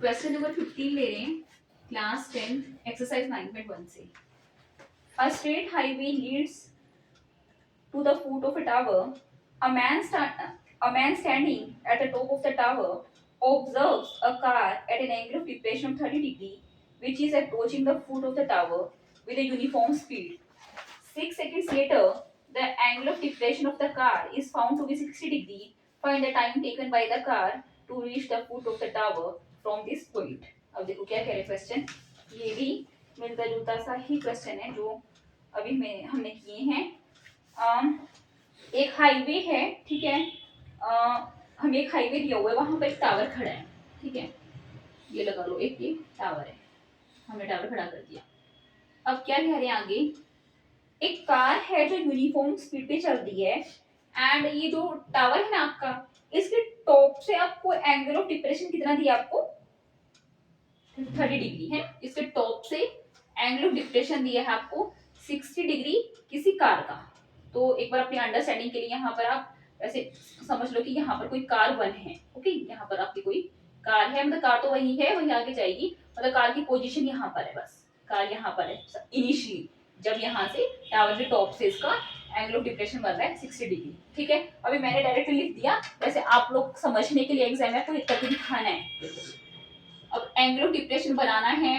Question number 15 ले रहे हैं, क्लास 10 एक्सरसाइज 9.1 से। A straight highway leads to the foot of a tower. A man, a man standing at the top of the tower observes a car at an angle of depression of 30 degrees, which is approaching the foot of the tower with a uniform speed. 6 seconds later, the angle of depression of the car is found to be 60 degrees. Find the time taken by the car to reach the foot of the tower from this point. अब देखो क्या कह रहे question, ये भी मिलता जुलता सा ही क्वेश्चन है जो अभी में हमने किए हैं। एक हाईवे है, ठीक है। हमें एक हाईवे दिया हुआ है, वहां पर एक टावर खड़ा है, ठीक है। ये लगा लो, एक ये टावर है, हमने टावर खड़ा कर दिया। अब क्या कह रहे हैं आगे, एक कार है जो यूनिफॉर्म स्पीड पे चल रही है एंड ये जो टावर है ना आपका, इसके टॉप से आपको एंगल ऑफ डिप्रेशन कितना दिया आपको 30 डिग्री है। इसके टॉप से एंगल ऑफ डिप्रेशन दिया है आपको 60 डिग्री किसी कार का। तो एक बार अपनी अंडरस्टैंडिंग के लिए यहाँ पर आप ऐसे समझ लो कि यहाँ पर कोई कार वन है, ओके। यहाँ पर आपकी कोई कार है, मतलब कार तो वही है, वही आगे जाएगी, मतलब कार की पोजीशन यहाँ पर है, बस कार यहाँ पर है इनिशियली, जब यहाँ से टावर के टॉप से इसका एंगल ऑफ डिप्रेशन बन रहा है 60 डिग्री, ठीक है। अभी मैंने डायरेक्टली लिख दिया, वैसे आप लोग समझने के लिए एग्जाम में आपको करके दिखाना है। अब एंगल ऑफ डिप्रेशन बनाना है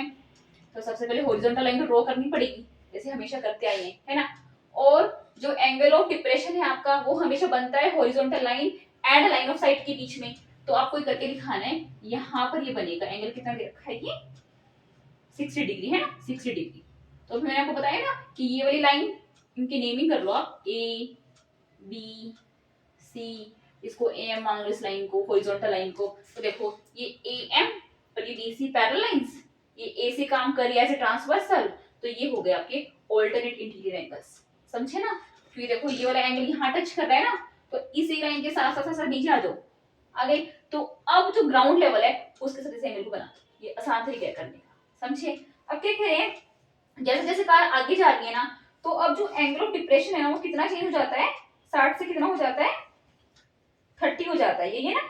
तो सबसे पहले हॉरिजॉन्टल लाइन तो ड्रॉ करनी पड़ेगी, जैसे हमेशा करते आए हैं, है ना। और जो एंगल ऑफ डिप्रेशन है आपका, वो हमेशा बनता है horizontal line and line of site के बीच में। तो आपको करके दिखाना है, यहाँ पर ये बनेगा एंगल कितना दे रखा है, ये 60 डिग्री है ना, 60 डिग्री। तो मैंने आपको बताया ना कि ये वाली लाइन, इनकी नेमिंग कर लो आप, ए बी सी, इसको ए एम मान लो, इस लाइन को हॉरिजॉन्टल लाइन को। तो देखो ये ए एम और ये बी सी पैरेलल लाइंस, ये ए से काम कर रही है एज ए ट्रांसवर्सल, तो ये हो गए आपके ऑल्टरनेट इंटीरियर एंगल्स, समझे ना। फिर देखो ये वाला एंगल यहाँ टच कर रहा है ना, तो इसी लाइन के साथ साथ साथ नीचे आ जाओ, आ गई। तो अब जो ग्राउंड लेवल है उसके साथ इस एंगल को बना, ये आसान तरीका है करने का, समझे। अब क्या कह रहे हैं, जैसे जैसे कार आगे जा रही है ना, तो अब जो एंगल ऑफ डिप्रेशन है ना, वो कितना चेंज हो जाता है, 60 से कितना हो जाता है, 30 हो जाता है, ये ना।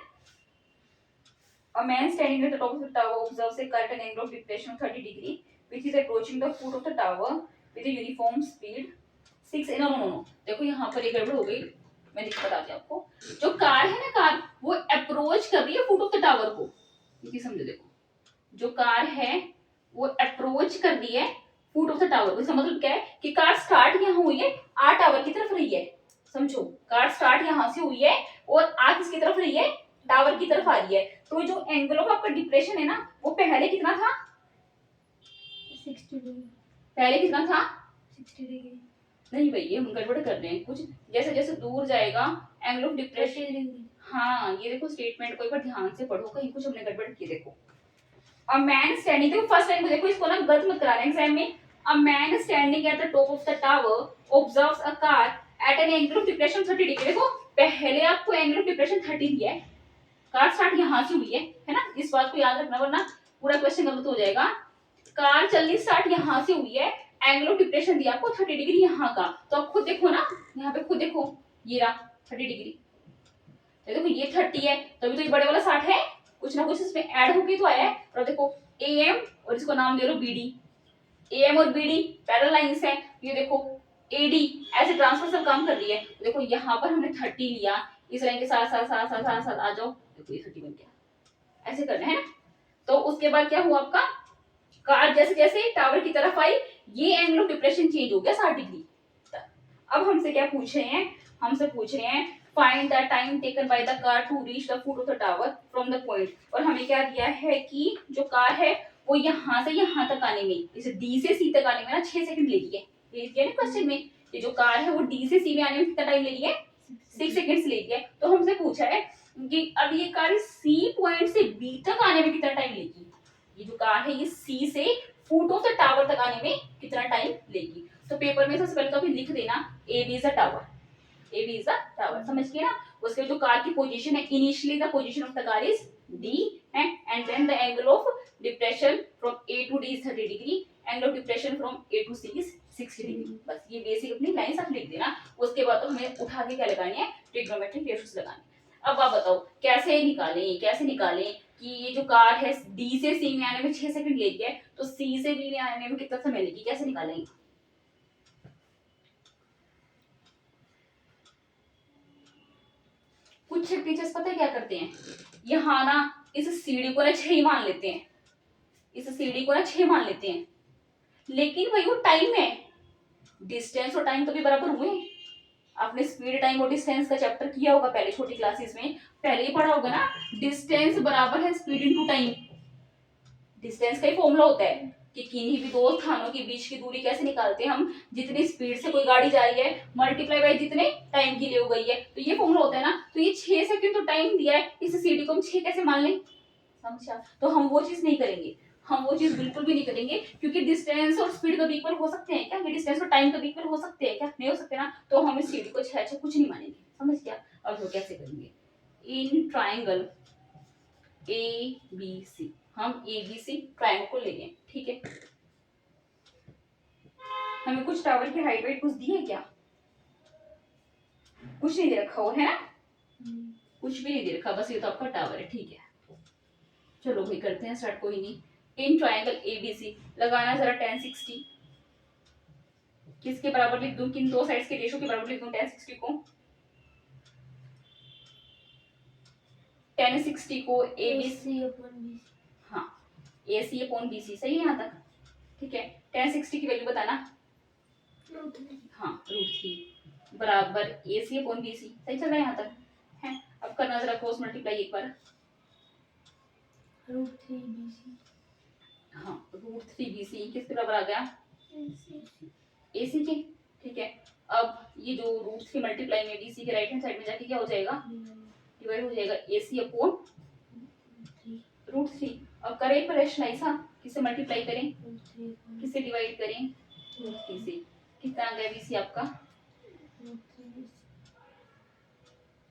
A man standing at the top of the tower observes a current angle of depression of 30 degree, which is approaching the foot of the tower with a uniform speed 6. No, देखो यहाँ पर एक गड़बड़ हो गई, मैं बताती हूँ आपको। जो कार है ना, कार वो अप्रोच कर रही है फुट ऑफ द टावर को, ये समझो। देखो जो कार है वो अप्रोच कर रही है फुट ऑफ द टावर को। इसका मतलब क्या है कि कार स्टार्ट यहाँ हुई है, आ टावर की तरफ रही है, समझो। कार स्टार्ट यहाँ से हुई है और आ किसकी तरफ रही है, टावर की तरफ आ रही है। तो जो एंगल ऑफ आपका डिप्रेशन है ना, वो पहले कितना था, 60 डिग्री। पहले कितना था, 60 डिग्री नहीं भाई, ये हम गड़बड़ कर रहे हैं कुछ। जैसे जैसे दूर जाएगा एंगल ऑफ डिप्रेशन, हाँ ये देखो स्टेटमेंट को एक बार ध्यान से पढ़ो, कहीं कुछ हमने गड़बड़ की। देखो अ मैन स्टैंडिंग, देखो फर्स्ट लाइन को देखो, इसको ना गलत मत कराना एग्जाम में। A man standing at the top of the tower observes a car eight an angle of depression 30 degree. देखो पहले आपको एंगल ऑफ डिप्रेशन 30 दिया है, कार स्टार्ट यहाँ से हुई है ना, इस बात को याद रखना वरना पूरा क्वेश्चन गलत हो जाएगा। कार चलनी स्टार्ट यहाँ से हुई है, एंगल ऑफ डिप्रेशन दिया आपको 30 डिग्री यहाँ का। तो आप खुद देखो ना, यहाँ पे खुद देखो, ये रहा 30 डिग्री, देखो ये 30 है, तभी तो ये बड़े वाला 60 है, कुछ ना कुछ इसमें ऐड होके तो आया है। और देखो ए एम और इसको नाम दे लो बी डी, ए एम और बी डी पैरेलल लाइंस है। ये देखो ए डी ऐसे ट्रांसफर काम कर रही है। देखो यहाँ पर हमने 30 लिया, इस लाइन के साथ साथ साथ साथ साथ साथ आ जाओ, देखो ये 30 बन गया, ऐसे करना है ना। तो उसके बाद क्या हुआ आपका, कार जैसे जैसे टावर की तरफ आई, ये एंगल ऑफ डिप्रेशन चेंज हो गया 60 डिग्री। अब हमसे क्या पूछ रहे हैं, हमसे पूछ रहे हैं find the time taken by the car to reach the foot of the tower from the point. और हमें क्या दिया है कि जो कार है वो यहाँ से यहाँ तक आने में, जैसे डी से सी तक आने में ना 6 सेकंड ले लिए, ये दिया ना क्वेश्चन में। ये जो कार है वो डी से सी में आने में कितना टाइम ले लिए, 6 सेकंड्स ले लिया। तो हमसे पूछा है कि अब ये कार सी पॉइंट से बी तक आने में कितना टाइम लेगी। ये जो कार है ये सी से फुट ऑफ द टावर तक आने में कितना टाइम लेगी। तो पेपर में सबसे पहले तो अभी लिख देना A B is a tower, A B is a tower, समझ गए ना। उसके जो कार की पोजीशन है, initially the position of the car is D and then the angle of depression from A to D is 30 degree, angle of depression from A to C is 60 degree. बस ये basic अपनी lines आप लिख देना। उसके बाद तो हमें उठा के क्या लगानी है, ट्रिग्नोमेट्रिक रेशियोस लगानी है। अब आप बताओ कैसे निकालें, कैसे निकालें कि ये जो कार है डी से सी में आने में 6 सेकंड लेगी है, तो सी से बी में आने में कितना समय लेगी, कैसे निकालेंगे? कुछ टीचर्स पता है क्या करते हैं, यहाँ ना इस सीढ़ी को ना 6 मान लेते हैं, इस सीढ़ी को ना 6 मान लेते हैं, लेकिन भाई वो टाइम है, डिस्टेंस और टाइम तो भी बराबर हुए। आपने स्पीड टाइम और डिस्टेंस का चैप्टर किया होगा पहले छोटी क्लासेस में, पहले ही पढ़ा होगा ना, डिस्टेंस बराबर है स्पीड इनटू टाइम। डिस्टेंस का ही फॉर्मूला होता है कि किन्हीं भी दो स्थानों के बीच की दूरी कैसे निकालते हैं हम, जितनी स्पीड से कोई गाड़ी जा रही है मल्टीप्लाई बाय जितने टाइम की लिए हो गई है, तो ये फॉर्मूला होता है ना। तो ये 6 सेकंड तो टाइम दिया है, इस सीढ़ी को हम 6 कैसे मान लें, समझा? तो हम वो चीज नहीं करेंगे, हम वो चीज बिल्कुल भी नहीं करेंगे, क्योंकि डिस्टेंस और स्पीड कभी इक्वल हो सकते हैं क्या, ये डिस्टेंस और टाइम कभी इक्वल हो सकते हैं क्या, नहीं हो सकते ना। तो हम इस सीढ़ी को 6 कुछ नहीं मानेंगे, समझ गया? अब वो कैसे करेंगे, in triangle A B C, हम ए बी सी ट्राइंगल को लेंगे, ठीक है? हमें कुछ टावर की हाइट वेट कुछ दी है क्या, कुछ नहीं दे रखा हो है ना, कुछ भी नहीं दे रखा, बस ये तो आपका टावर है, ठीक है? चलो भाई करते हैं स्टार्ट, कोई नहीं। इन ट्राइंगल एबीसी लगाना जरा tan 60, किसके बराबर लिख दूं, किन दो साइड्स के रेशियो के बराबर लिख दूं tan 60 को, tan 60 को एबीसी, हाँ AC अपॉन BC, सही है यहाँ तक, ठीक है? tan 60 की वैल्यू बताना, हाँ √3 बराबर AC अपॉन BC, सही चल रहा है यहाँ तक है? अब करना जरा क्रॉस मल्टीप्लाई एक बार, √3BC, हाँ √3BC किसके बराबर आ गया, AC के, ठीक है? अब ये जो √3 मल्टीप्लाई में BC के राइट हैंड साइड में जाके क्या हो जाएगा, डिवाइड हो जाएगा AC अपॉन √3। अब करें प्रश्न ऐसा, किसे मल्टीप्लाई करें किसे डिवाइड करें, √3 से, कितना आ गया BC आपका,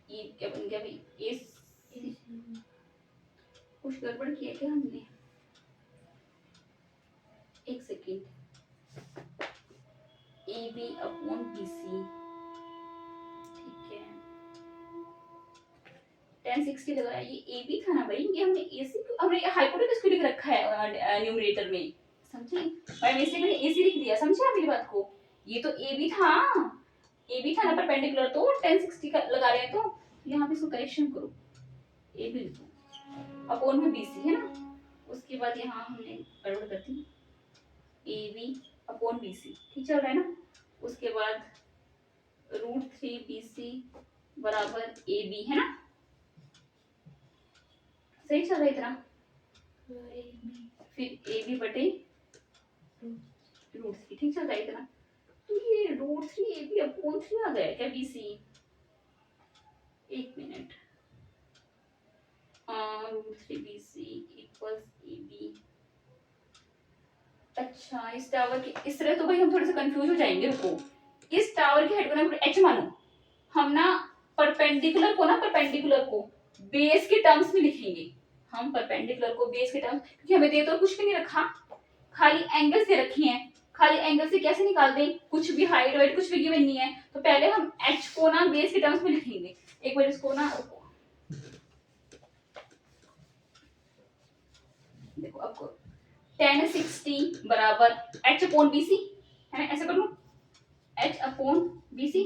ये क्या बन गया भाई, AC, कुछ गड़बड़ किया क्या हमने, एक सेकेंड, AB अपॉन BC, ठीक है? tan 60 लगाया, ये AB था ना भाई, ये हमने AC हमने हाइपोटेनस क्यों लिख रखा है न्यूमरेटर में, समझे? भाई वैसे मैंने AC लिख दिया, समझे आप मेरी बात को? ये तो AB था, AB था ना परपेंडिकुलर, तो tan 60 का लगा रहे हैं, तो यहाँ पे इसको करेक्शन करो, AB लिखो अपॉन में BC है ना, उसके बाद यहाँ हमने गड़बड़ कर दी, AB अपॉन BC, ठीक चल रहा है ना? उसके बाद √3BC बराबर AB है ना, सही चल रहा है इतना? फिर AB बटे √3, ठीक चल रहा है इतना? तो ये √3AB अपॉन 3 आ गया क्या BC, एक मिनट, √3BC इक्वल्स AB, अच्छा इस टावर के इस तरह तो भाई हम थोड़े से कंफ्यूज हो जाएंगे, रुको, इस टावर की हाइट को ना h मानो, हम ना परपेंडिकुलर को बेस के टर्म्स में लिखेंगे, हम परपेंडिकुलर को बेस के टर्म्स, क्योंकि हमें दे तो कुछ भी नहीं रखा, खाली एंगल्स दे रखी हैं, खाली एंगल से कैसे निकाल दें, कुछ भी हाइट वाइट कुछ भी गिवन नहीं है, तो पहले हम h को ना बेस के टर्म्स में लिखेंगे, एक बार इसको ना देखो, आपको tan 60 बराबर h अपॉन BC है ना, ऐसे कर लूं, h अपॉन BC,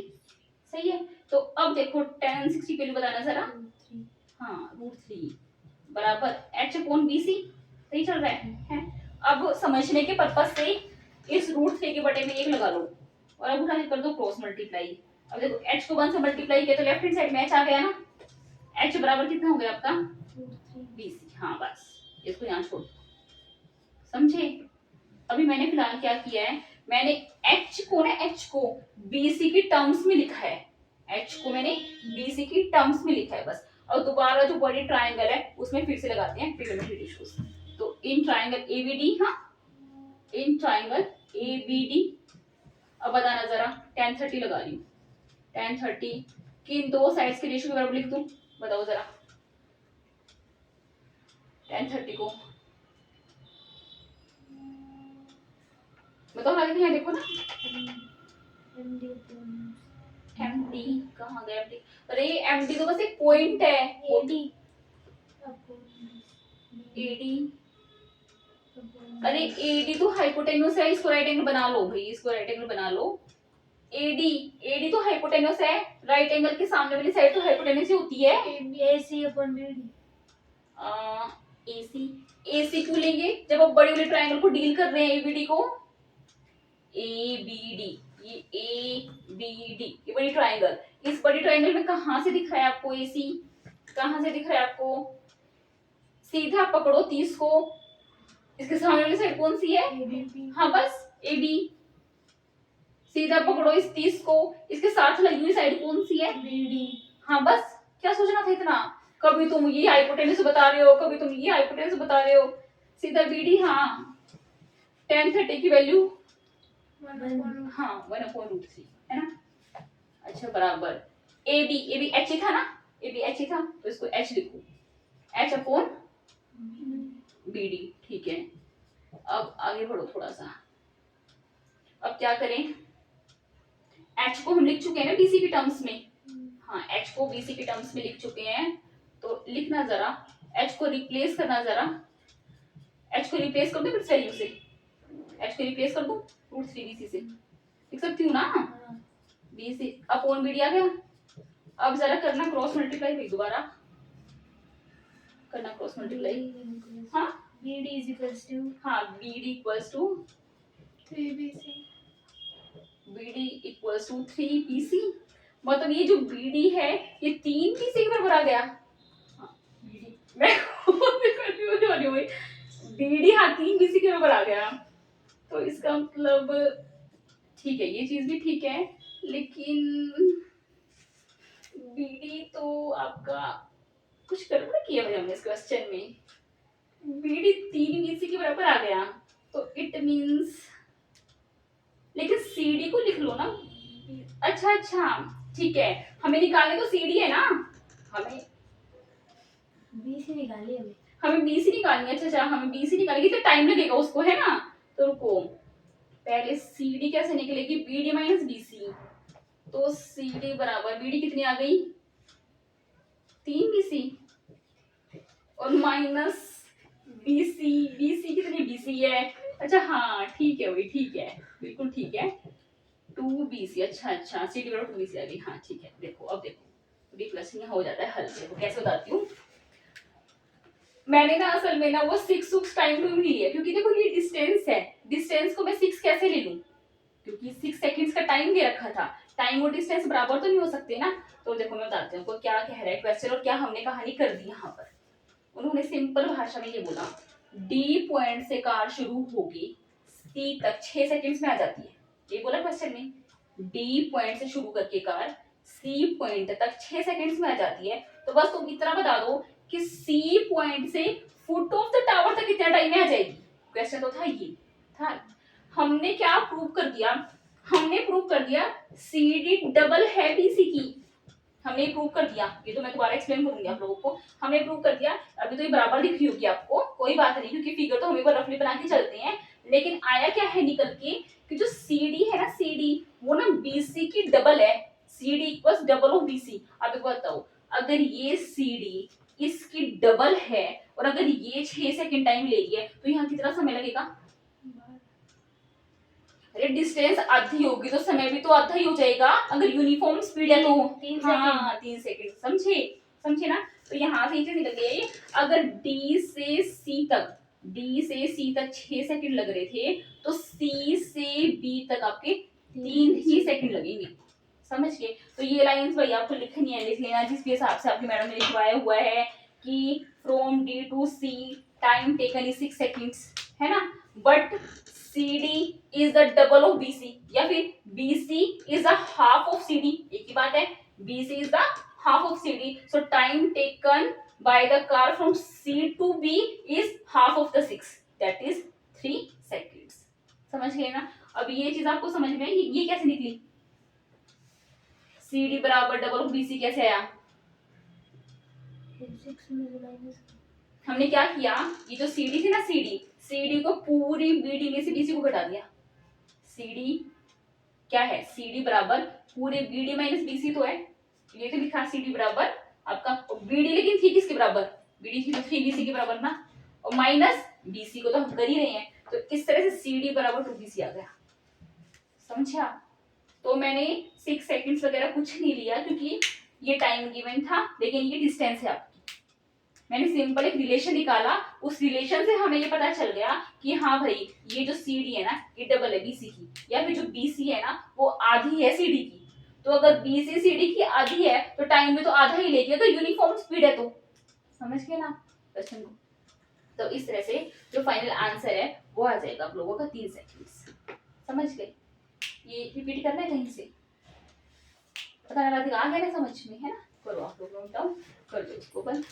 सही है? तो अब देखो tan 60 की वैल्यू बताना जरा, हाँ √3 बराबर h अपॉन BC, सही चल रहा है? अब समझने के पर्पस से इस √3 के बटे में 1 लगा लो, और अब उठा के कर दो क्रॉस मल्टीप्लाई। अब देखो h को 1 से मल्टीप्लाई किया तो लेफ्ट हैंड साइड में h आ गया ना, h बराबर कितना हो गया आपका BC, हाँ बस इसको यहाँ छोड़, समझे? अभी मैंने फिलहाल क्या किया है, मैंने h को BC की टर्म्स में लिखा है, h को मैंने BC की टर्म्स में लिखा है बस, और दोबारा जो बॉडी ट्रायंगल है उसमें फिर से लगाते हैं ट्रिग्नोमेट्री रेशियोज। तो इन ट्रायंगल ABD, हाँ इन ट्रायंगल ABD, अब बताना जरा, tan 30 लगा रही हूँ, tan 30 किन दो साइड्स के रेशियो के बराबर लिख दूं, बताओ जरा, tan 30 को बताओ, आगे यहाँ देखो ना, MD कहाँ गया MD, अरे MD तो बस एक पॉइंट है, एडी, अरे एडी तो हाइपोटेन्यूस है, इसको राइट एंगल बना लो भाई, इसको राइट एंगल बना लो। एडी, एडी तो हाइपोटेन्यूस है, राइट एंगल के सामने वाली साइड तो हाइपोटेन्यूस ही होती है। AC upon BD। AC, AC क्यों लेंगे जब आप बड़े बड़े ट्रायंगल को डील कर रहे हैं, एबीडी को, एबीडी, ये एबीडी, ये बड़ी ट्रायंगल, इस बड़ी ट्रायंगल में कहां से दिख रहा है आपको एसी, कहां से दिख रहा है आपको? सीधा पकड़ो 30 को, इसके सामने वाली साइड कौन सी है? ABP। हाँ बस एबी, सीधा पकड़ो इस 30 को, इसके साथ लगी हुई साइड कौन सी है? BD। हाँ बस, क्या सोचना था इतना? कभी तुम ये हाइपोटेन्यूस बता रहे हो, कभी तुम ये हाइपोटेन्यूस बता रहे हो, सीधा बीडी। हाँ, tan 30 की वैल्यू हाँ 1/√3 है ना। अच्छा बराबर, ए बी एच ही था ना, ए बी एच ही था, तो इसको एच लिखो, एच अपॉन बी डी, ठीक है। अब आगे बढ़ो थोड़ा सा, अब क्या करें? एच को हम लिख चुके हैं ना बीसी की टर्म्स में, हाँ एच को बीसी की टर्म्स में लिख चुके हैं, तो लिखना जरा, एच को रिप्लेस करना जरा, एच को रिप्लेस कर दो किस वैल्यू से, एच को रिप्लेस कर दो √3 बीसी से, लिख सकती हूँ ना, बीसी अपॉन बीडी आ गया। अब जरा करना क्रॉस मल्टीप्लाई भाई, दोबारा करना क्रॉस मल्टीप्लाई। हाँ BD is equals to हाँ, BD equals to 3BC। BD equals to 3 BC, मतलब ये जो बीडी है ये 3 बीसी के बराबर आ गया। हाँ, बीडी मैं कंफ्यूज हो रही हूँ, बीडी हाँ 3 बीसी के बराबर आ गया, तो इसका मतलब ठीक है, ये चीज भी ठीक है, लेकिन बीडी तो आपका कुछ गड़बड़ किया भाई हमने इस क्वेश्चन में, बीडी 3 बीसी के बराबर आ गया, तो इट मींस, लेकिन सीडी को लिख लो ना। अच्छा अच्छा ठीक है, हमें निकालने तो सीडी है ना, हमें BC निकालिए हमें। हमें बीसी निकालनी है। अच्छा अच्छा, हमें बीसी निकालेगी तो टाइम लगेगा उसको, है ना, तो रुको, पहले सीडी कैसे निकलेगी, बीडी माइनस बीसी, तो सीडी बराबर बीडी कितनी आ गई 3 बीसी, और माइनस बीसी, बीसी कितनी बीसी है, अच्छा हाँ ठीक है, वही ठीक है, बिल्कुल ठीक है 2 बीसी। अच्छा अच्छा, सीडी बराबर 2 बीसी आ गई, हाँ ठीक है। देखो अब देखो रिप्लेसिंग हो जाता है हल, देखो कैसे बताती हूँ। मैंने ना असल में ना वो 6 टाइम टू नहीं लिया, क्योंकि देखो ये डिस्टेंस है, डिस्टेंस को मैं 6 कैसे ले लूं, क्योंकि 6 सेकंड्स का टाइम दे रखा था, टाइम और डिस्टेंस बराबर तो नहीं हो सकते ना। तो देखो मैं बताती हूँ आपको क्या कह रहा है क्वेश्चन और क्या हमने कहानी कर दी यहाँ पर। उन्होंने सिंपल भाषा में ये बोला, डी पॉइंट से कार शुरू होगी, सी तक 6 सेकंड्स में आ जाती है, ये बोला क्वेश्चन में, डी पॉइंट से शुरू करके कार सी पॉइंट तक 6 सेकंड्स में आ जाती है, तो बस तुम इतना बता दो कि सी पॉइंट से फुट ऑफ द टावर तक कितना टाइम में आ जाएगी। क्वेश्चन तो था ये था। हमने क्या प्रूव कर दिया, हमने प्रूव कर दिया सीडी डबल है बीसी की, हमने प्रूव कर दिया, ये तो मैं दोबारा एक्सप्लेन करूंगी आप लोगों को। हमने प्रूव कर दिया, अभी तो ये बराबर दिख रही होगी आपको, कोई बात नहीं, क्योंकि फिगर तो हम एक बार रफली बना के चलते हैं, लेकिन आया क्या है निकल के कि जो सीडी है ना, सीडी वो ना बीसी की डबल है, CD equals double of BC. अब एक बात बताओ, अगर ये सीडी इसकी डबल है और अगर ये 6 सेकंड टाइम ले रही है, तो यहाँ कितना समय लगेगा? अरे डिस्टेंस आधी होगी तो समय भी तो आधा ही हो जाएगा, अगर यूनिफॉर्म स्पीड है तो 3 हाँ 3 सेकंड, समझे समझे ना। तो यहाँ से निकल गया, अगर डी से सी तक, डी से सी तक 6 सेकंड लग रहे थे, तो सी से बी तक आपके 3 ही सेकंड लगेंगे, समझ गए। तो ये लाइंस भाई आपको लिखनी है, लिख लेना, जिस हिसाब से आपकी मैडम ने लिखवाया हुआ है कि from D to C time taken is 6 seconds, है ना, but CD is the double of BC, या फिर BC is the half of CD, एक ही बात है, BC is the half of CD, so time taken by the car from C to B is half of the 6, that is 3 seconds, समझ गए ना। अब ये चीज आपको समझ में आई, ये कैसे निकली, CD बराबर डबल ऑफ BC कैसे आया? हमने क्या किया, ये जो CD थी ना, CD को पूरी BD में से BC को घटा दिया, CD क्या है, CD बराबर पूरे BD माइनस BC तो है, ये तो लिखा CD बराबर आपका BD, लेकिन थी किसके बराबर, BD थी तो 3BC के बराबर ना, और माइनस BC को तो हम कर ही रहे हैं, तो इस तरह से CD बराबर 2BC आ गया। समझा? तो मैंने 6 सेकंड्स वगैरह कुछ नहीं लिया क्योंकि ये टाइम गिवन था, लेकिन ये डिस्टेंस है आपकी। मैंने सिंपल एक रिलेशन निकाला, उस रिलेशन से हमें ये पता चल गया कि हाँ भाई ये जो CD है ना ये डबल है BC की, या फिर जो BC है ना वो आधी है CD की। तो अगर BC CD की आधी है तो टाइम में तो आधा ही लेगी, अगर यूनिफॉर्म स्पीड है तो। समझ गए ना क्वेश्चन को? तो इस तरह से जो फाइनल आंसर है वो आ जाएगा आप लोगों का 3 सेकंड्स। समझ गए? ये रिपीट करना है कहीं से, पता लगा आ गया ना समझ में, है ना? करो आप लोग नोट डाउन कर दो इसको बंद।